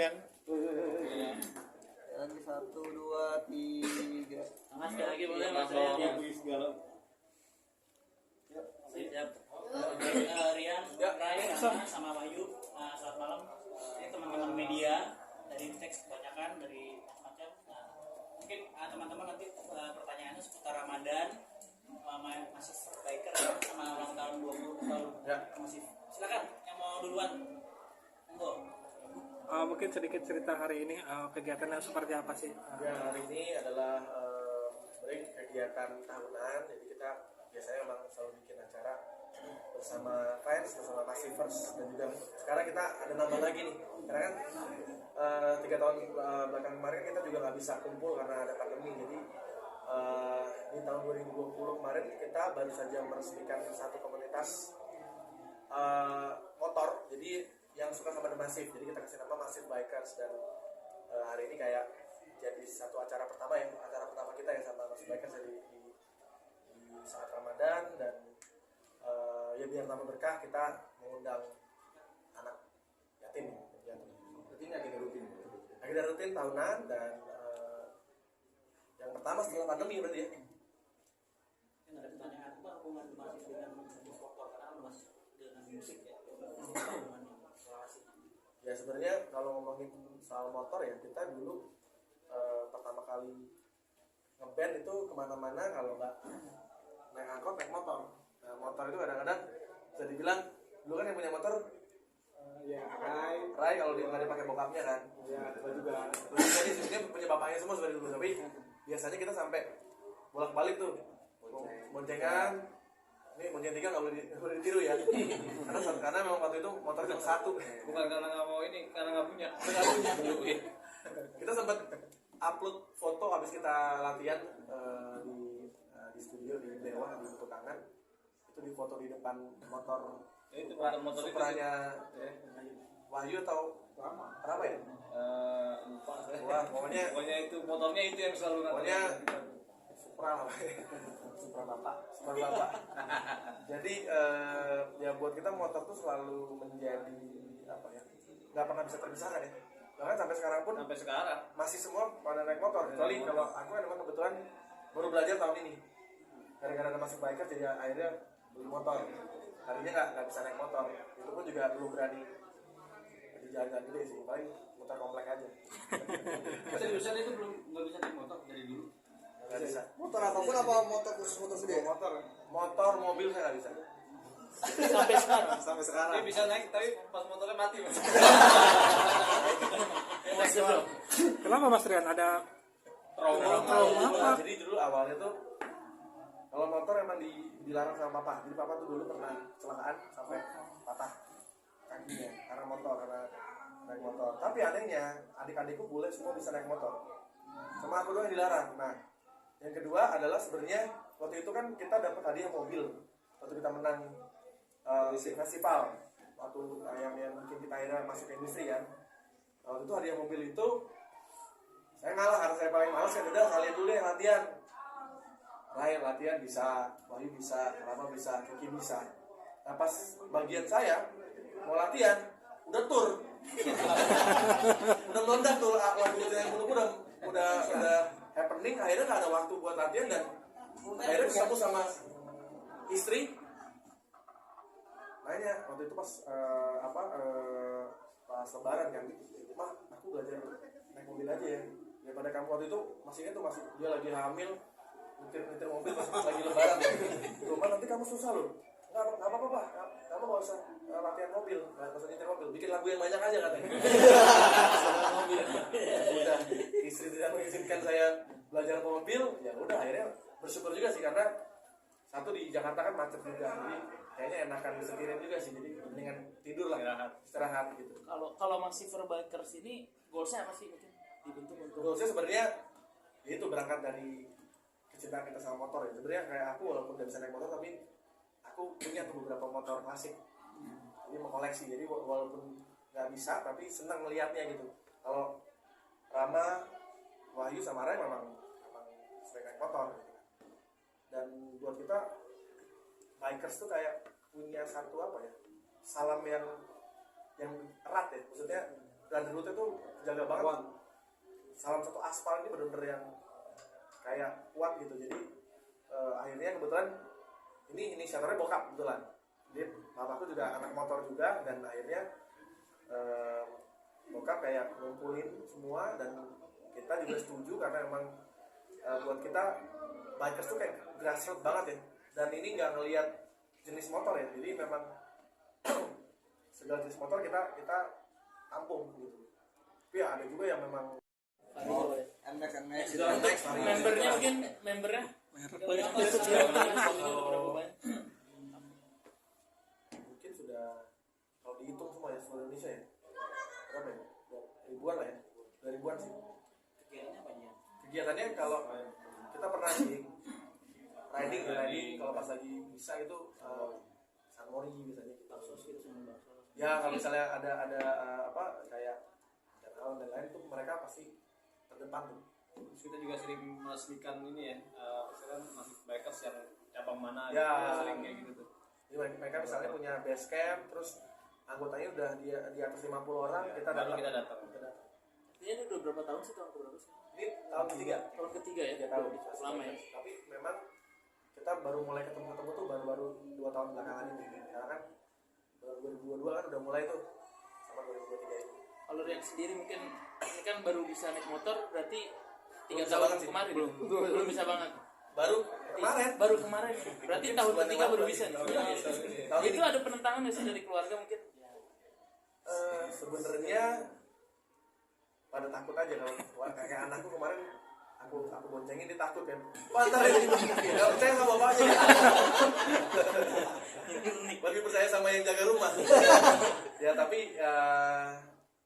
kan. Lagi 1, 2, 3. Mas lagi boleh Mas Segala. Siap. Rian, Rai, sama Wahyu. Selamat malam. Ini teman-teman media dari teks kebanyakan dari macam-macam. Nah, mungkin teman-teman nanti pertanyaannya seputar Ramadan, masih biker ya, sama ulang tahun 20 tahun. Ya. Masih. Silakan yang mau duluan. Monggo. Mungkin sedikit cerita hari ini kegiatannya seperti apa sih? Ya, hari ini adalah kegiatan tahunan, jadi kita biasanya memang selalu bikin acara bersama fans, bersama Massivers, dan juga sekarang kita ada nambah lagi nih, karena kan 3 tahun belakang kemarin kita juga nggak bisa kumpul karena ada pandemi. Jadi di tahun 2020 kemarin kita baru saja meresmikan satu komunitas motor, jadi yang suka sama The Massive, jadi kita kasih nama Massive Bikers. Dan hari ini kayak jadi satu acara pertama kita yang sama Massive Bikers di saat Ramadan. Dan ya biar tambah berkah, kita mengundang anak yatim. Jadi ini agenda rutin tahunan. Dan yang pertama setelah pandemi berarti ya. Yang ada pertanyaan apa hubungan masih dengan motor karena masih dengan musik ya? Ya sebenarnya kalau ngomongin soal motor ya, kita dulu pertama kali ngeband itu kemana-mana kalau nggak naik angkot, naik motor. Nah, motor itu kadang-kadang bisa dibilang dulu kan yang punya motor ya Rai kalau dia nggak dipakai bokapnya kan. Ya juga. Jadi sebenarnya punya bapaknya semua sebenarnya dulu, tapi biasanya kita sampai bolak-balik tuh boncengan. Ini bonceng 3 nggak boleh ditiru ya. karena memang waktu itu motor cuma satu. Bukan karena nggak mau ini, karena nggak punya. Kita sempat upload foto habis kita latihan di studio di Dewa di Petukangan. Itu di foto di depan motor. Itu motor Supranya Wahyu atau apa ya? Lupa. Wah, pokoknya itu motornya itu yang selalu pokoknya Supra lah. Supra bapak. Jadi ya buat kita motor tuh selalu menjadi apa ya? Nggak pernah bisa terpisahkan ya. Bahkan sampai sekarang pun masih semua pada naik motor. Kecuali kalau aku kan memang kebetulan baru belajar tahun ini. Gara-gara ada masuk biker jadi akhirnya beli motor. Tadinya nggak bisa naik motor. Itu pun juga belum berani di jalan-jalan gede sih. Paling muter komplek aja. Seriusan itu nggak bisa naik motor dari dulu. Nggak bisa. Motor apapun apa motor khusus motor gede? Motor, mobil saya nggak bisa. Sampai sekarang. Dia bisa naik tapi pas motornya mati. Kenapa Mas Rian? Ada trauma apa? Jadi dulu awalnya tuh kalau motor emang dilarang sama papa. Jadi papa tuh dulu pernah kecelakaan sampai patah kakinya karena naik motor. Tapi anehnya adik-adikku bule semua bisa naik motor. Sama aku doang yang dilarang. Nah, yang kedua adalah sebenarnya waktu itu kan kita dapat hadiah mobil waktu kita menang festival. Waktu yang bikin kita akhirnya masuk ke industri kan. Waktu itu hadiah mobil itu saya ngalah karena saya paling malas kan. Udah kalian dulu yang latihan. Rai latihan bisa, Wahyu bisa, Rama bisa, Kiki bisa. Nah pas bagian saya mau latihan udah tur. Udah meledak tuh lagu yang dulu udah happening. Akhirnya nggak ada waktu buat latihan dan akhirnya ketemu sama istri. Nanya waktu itu pas pas lebaran kan, mah aku belajar naik mobil aja ya daripada kamu. Waktu itu masih dia lagi hamil nyetir mobil pas lagi lebaran ya. Cuma nanti kamu susah loh. Nggak apa-apa Pak, kamu nggak usah latihan mobil, nggak usah nyetir mobil, bikin lagu yang banyak aja katanya. Udah istri tidak mengizinkan saya belajar mobil, ya udah akhirnya bersyukur juga sih karena satu di Jakarta kan macet juga, jadi kayaknya enakan disetirin juga sih, jadi mendingan tidur lah, istirahat gitu. Kalau Massive Bikers ini goalsnya apa sih mungkin dibentuk untuk? Goalsnya sebenarnya itu berangkat dari kecintaan kita sama motor ya. Sebenarnya kayak aku walaupun gak bisa naik motor tapi aku punya tuh beberapa motor klasik. Jadi mau koleksi. Jadi walaupun nggak bisa tapi senang melihatnya gitu. Kalau Rama, Wahyu sama Rai memang sering naik motor gitu. Dan buat kita bikers tuh kayak punya satu apa ya, salam yang erat ya. Maksudnya brotherhood itu jaga banget. Salah satu aspal ini benar-benar yang kayak kuat gitu. Jadi akhirnya kebetulan ini inisiatornya bokap kebetulan. Jadi bapakku juga anak motor juga, dan akhirnya bokap kayak ngumpulin semua, dan kita juga setuju karena emang buat kita bikers tuh kayak grassroots banget ya. Dan ini nggak ngelihat jenis motor ya, jadi memang segala jenis motor kita tampung gitu. Tapi ya ada juga yang memang NX Membernya mungkin membernya banyak mungkin sudah kalau dihitung semua ya seluruh Indonesia ya berapa ya? Ribuan lah ya, 2 ribuan sih. kegiatannya apa aja? Kegiatannya kalau kita pernah sih riding kalau pas lagi bisa itu Sunmori biasanya kita ya kalau misalnya ada apa kayak channel dan lain tuh mereka pasti terdepan tuh. Terus kita juga sering meresmikan ini ya, misalkan masih bikers yang cabang mana, Ya. kita sering kayak gitu tuh. Jadi mereka misalnya punya base camp, terus anggotanya udah di atas 50 orang, kita Baru datang. kita datang. Ini udah berapa tahun sih, tahun berapa sih? Ini tahun ketiga. Tahun ketiga ya? 3 tahun. Lama ya? Tapi memang kita baru mulai ketemu tuh baru 2 tahun belakangan ini. Karena kan 2022 kan udah mulai tuh sama 2023 ini. Kalau Rian sendiri mungkin ini kan baru bisa naik motor, berarti 3 Belum bisa tahun banget sih. kemarin belum bisa banget. Baru Kemarin. Berarti tahun ketiga baru bisa. Tahun Itu ini ada penentangan nggak sih dari keluarga mungkin? sebenarnya pada takut aja kalau kayak anakku kemarin aku boncengin dia takut kan. Wah, ntar dia nggak percaya sama bapaknya. Lebih percaya sama yang jaga rumah. Ya tapi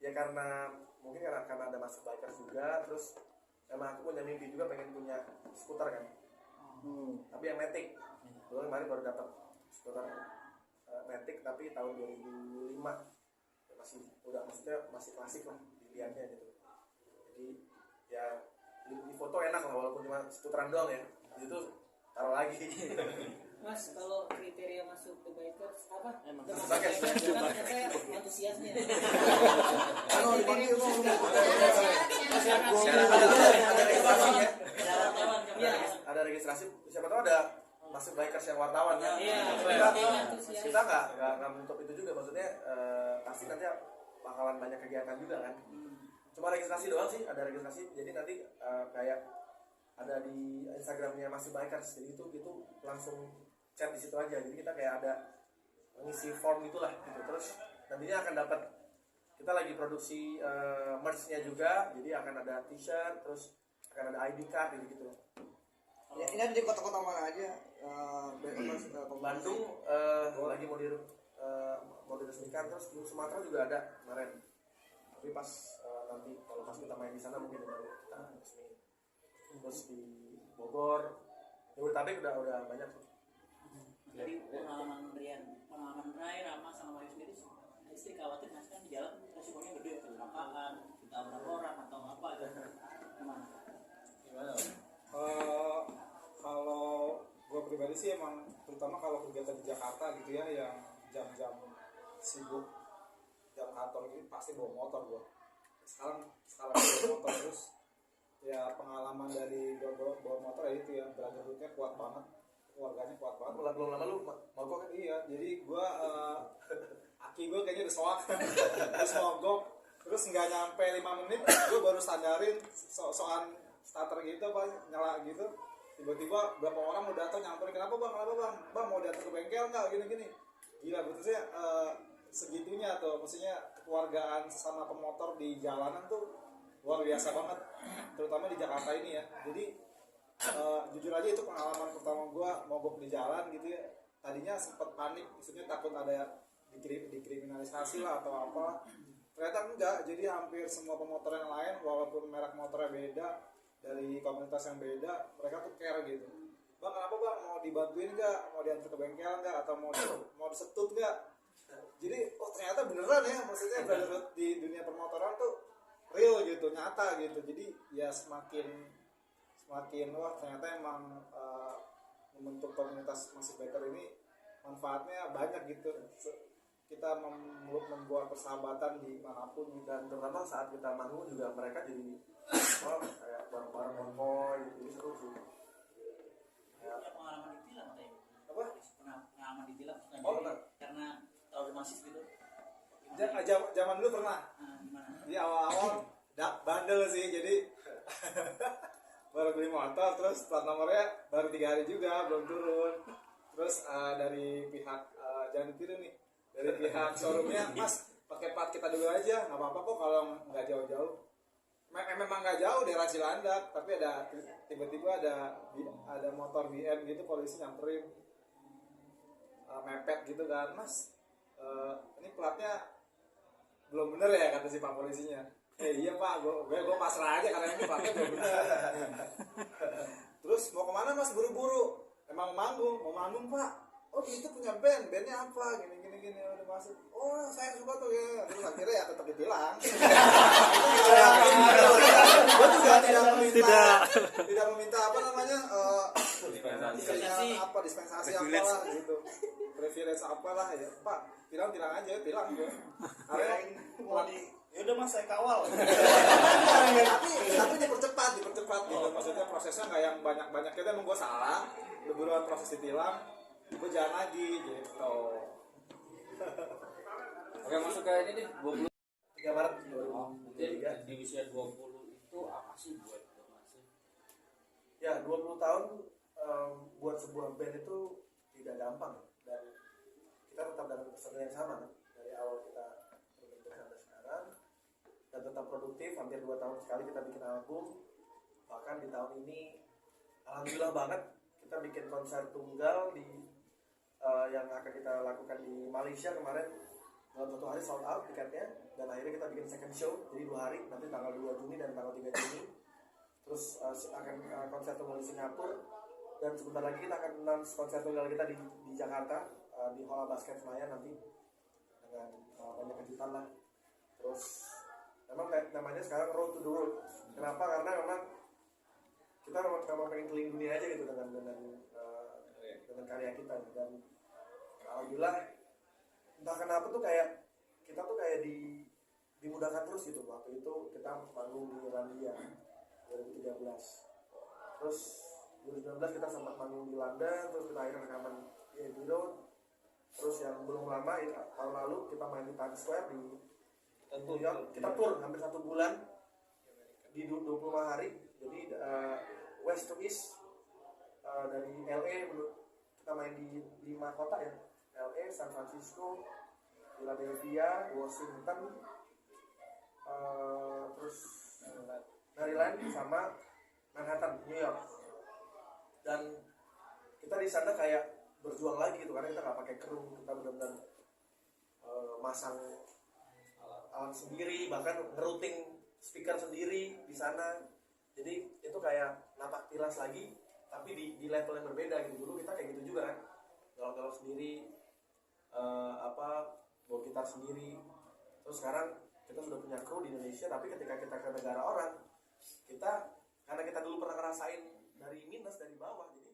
ya karena mungkin karena ada masuk bikers juga, terus emang aku punya mimpi juga pengen punya skuter kan. Tapi yang Matic. Dulu kemarin baru dapat skuter Matic tapi tahun 2005. Ya masih klasik lah dilihatnya gitu. Jadi ya di foto enak lah walaupun cuma seputaran doang ya. Di situ taruh lagi. Mas, kalau kriteria masuk ke bikers apa? Emang. Masuk Bikers. bikers kan saya antusiasnya. Kalau dipanggil Ada registrasinya. Iya. Ada registrasi. Siapa tahu ada masuk bikers yang wartawan kan. Iya. Kita nggak menutup itu juga, maksudnya pasti nanti bakalan banyak kegiatan juga kan. Cuma registrasi doang sih, ada registrasi. Jadi nanti kayak ada di Instagramnya masih bikers, jadi itu langsung chat di situ aja. Jadi kita kayak ada ngisi form itulah gitu. Terus nantinya akan dapat, kita lagi produksi merch-nya juga, jadi akan ada t-shirt, terus akan ada ID card gitu. Ya, ini ada di kota-kota mana aja? Bandung lagi mau diresmikan, terus di Sumatera juga ada kemarin. Tapi pas nanti kalau pas kita main di sana mungkin baru kita resmi. Terus di Bogor, Jabodetabek udah banyak sih. Dari pengalaman Rai, Rama sama Mayu sendiri, istri khawatir mas kan di jalan resikonya gede, kecelakaan, ditabrak orang atau apa gitu. Gimana? Kalau gue pribadi sih emang terutama kalau kegiatan di Jakarta gitu ya, yang jam-jam sibuk, jam kantor gitu pasti bawa motor gue. Sekarang bawa motor terus ya, pengalaman dari bawa motor ya itu ya, brotherhood-nya kuat banget, keluarganya kuat banget. Belum lama lu mogok kan? Iya, jadi gue aki gue kayaknya udah soak terus mogok, terus nggak nyampe 5 menit gue baru sadarin soal starter gitu apa nyala gitu. Tiba-tiba berapa orang udah datang nyamperin, kenapa bang mau datang ke bengkel nggak, gini gila betul sih. Segitunya tuh, maksudnya kekeluargaan sesama pemotor di jalanan tuh luar biasa banget, terutama di Jakarta ini ya. Jadi jujur aja itu pengalaman pertama gue mogok di jalan gitu ya. Tadinya sempet panik, maksudnya takut ada dikriminalisasi lah atau apa. Ternyata enggak, jadi hampir semua pemotor yang lain walaupun merek motornya beda, dari komunitas yang beda, mereka tuh care gitu. Bang, kenapa bang, mau dibantuin nggak, mau diantar ke bengkel nggak, atau mau disetut nggak? Jadi ternyata beneran ya, maksudnya brotherhood di dunia permotoran tuh real gitu, nyata gitu. Jadi ya semakin wah ternyata emang membentuk komunitas masih biker ini manfaatnya banyak gitu. kita membuat persahabatan di manapun. Dan terutama saat kita manggung juga mereka jadi kayak bareng-bareng konvoy gitu, jadi seru sih. Punya pengalaman ditilang tadi. Apa? Pernah pengalaman ditilang pernah Oh, jadi pernah. karena terlalu masif gitu. Zaman dulu pernah. Nah, gimana? Di awal-awal bandel sih, jadi baru beli motor, terus plat nomornya baru 3 hari juga belum turun. Terus dari pihak jangan ditiru nih, dari pihak showroomnya, Mas pakai plat kita dulu aja, nggak apa-apa kok kalau nggak jauh-jauh. Memang nggak jauh daerah Cilandak, tapi ada tiba-tiba ada motor BM gitu, polisi nyamperin, mepet gitu kan, Mas ini platnya belum bener ya, kata si pak polisinya. Iya pak, gue pasrah aja karena ini platnya belum bener. Terus mau kemana Mas, buru-buru? Emang mau manggung pak? Oh itu punya bandnya apa? Gini udah masuk. Oh saya suka tuh ya. Terus akhirnya ya tetap ditilang. Gue juga tidak meminta apa namanya dispensasi apalah gitu, privilege apalah ya pak, tilang aja tilang gue. Karena Ya udah Mas, saya kawal. tapi dipercepat gitu, maksudnya prosesnya nggak yang banyak kita emang gue salah, beberapa proses ditilang, gue jalan lagi gitu. Oke, masuk ke ini nih 20. 3 Maret Mungkin di usia 20 itu apa sih buat Mas? ya 20 tahun buat sebuah band itu tidak gampang, dan kita tetap dalam kesadaran yang sama kan? Dari awal kita berbentuk sampai sekarang, dan tetap produktif. Hampir 2 tahun sekali kita bikin album. Bahkan di tahun ini alhamdulillah banget kita bikin konser tunggal di yang akan kita lakukan di Malaysia kemarin. Dalam 1 hari sold out tiketnya, dan akhirnya kita bikin second show, jadi 2 hari, nanti tanggal 2 Juni dan tanggal 3 Juni. Terus akan konser tunggal di Singapura, dan sebentar lagi kita akan announce konser tunggal kita di Jakarta, di Hall Basket Senayan nanti, dengan banyak kejutan lah. Terus memang namanya sekarang Road to the World. Kenapa? Karena memang kita memang pengen keliling dunia aja gitu dengan karya kita, dan alhamdulillah entah kenapa tuh kayak kita tuh kayak dimudahkan terus gitu. Waktu itu kita manggung di Irlandia 2013, terus 2019 kita sempat manggung di London, terus kita akhirnya rekaman di Abbey Road. Terus yang belum lama tahun lalu kita main di Times Square di New York. Kita tour hampir 1 bulan di 25 hari, jadi west to east, dari LA kita main di 5 kota ya, LA, San Francisco, Philadelphia, Washington, terus Maryland sama Manhattan, New York. Dan kita di sana kayak berjuang lagi gitu, karena kita nggak pakai kru, kita benar-benar masang alat sendiri, bahkan ngerouting speaker sendiri di sana. Jadi itu kayak napak tilas lagi, tapi di level yang berbeda gitu. Dulu kita kayak gitu juga kan, galak-galak sendiri, bawa gitar sendiri. Terus sekarang kita sudah punya kru di Indonesia, tapi ketika kita ke negara orang, kita karena kita dulu pernah ngerasain dari minus, dari bawah, jadi